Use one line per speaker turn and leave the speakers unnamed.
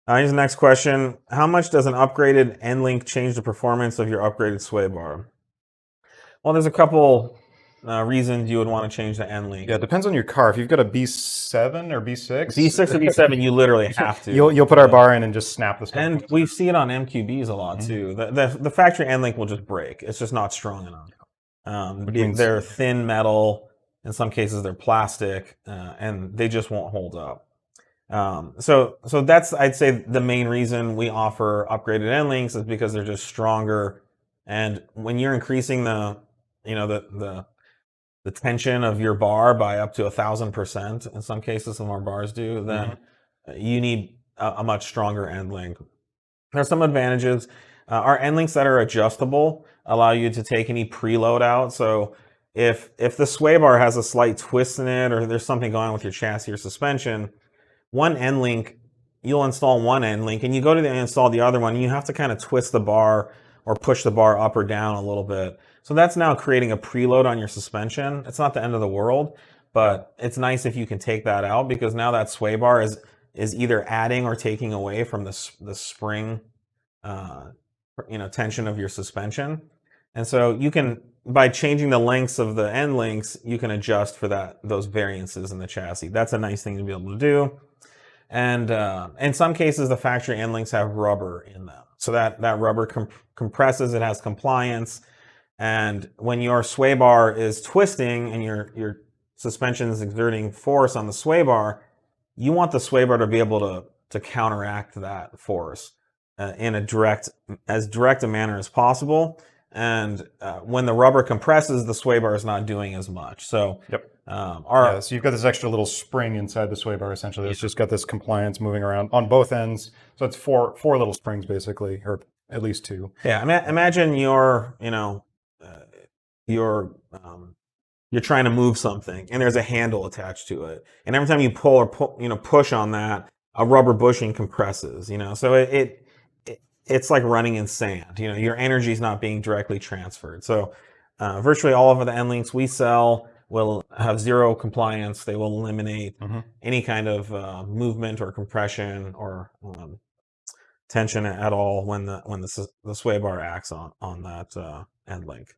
Here's the next question. How much does an upgraded end link change the performance of your upgraded sway bar? Well, there's a couple reasons you would want to change the end link.
Yeah, it depends on your car. If you've got a B7 or B6,
B6 or B7, you literally have to.
You'll put our bar in and just snap the stuff.
And we see it on MQBs a lot too. The factory end link will just break. It's just not strong enough. They're thin metal. In some cases, they're plastic, and they just won't hold up. So that's, I'd say, the main reason we offer upgraded end links is because they're just stronger. And when you're increasing the tension of your bar by up to 1,000%, in some cases, some of our bars do, then you need a much stronger end link. There are some advantages. Our end links that are adjustable allow you to take any preload out. So if the sway bar has a slight twist in it, or there's something going on with your chassis or suspension, one end link, you'll install one end link, and you go to install the other one, and you have to kind of twist the bar or push the bar up or down a little bit. So that's now creating a preload on your suspension. It's not the end of the world, but it's nice if you can take that out, because now that sway bar is either adding or taking away from the spring tension of your suspension. And so you can, by changing the lengths of the end links, you can adjust for those variances in the chassis. That's a nice thing to be able to do. And in some cases, the factory end links have rubber in them. So that rubber compresses, it has compliance. And when your sway bar is twisting and your suspension is exerting force on the sway bar, you want the sway bar to be able to counteract that force in as direct a manner as possible. And when the rubber compresses, the sway bar is not doing as much. So
so you've got this extra little spring inside the sway bar, essentially. It's just got this compliance moving around on both ends. So it's four little springs, basically, or at least two.
Yeah, imagine you're trying to move something, and there's a handle attached to it. And every time you pull or push on that, a rubber bushing compresses. So it's like running in sand. Your energy is not being directly transferred. So virtually all of the end links we sell will have zero compliance. They will eliminate any kind of movement or compression or tension at all when the sway bar acts on that end link.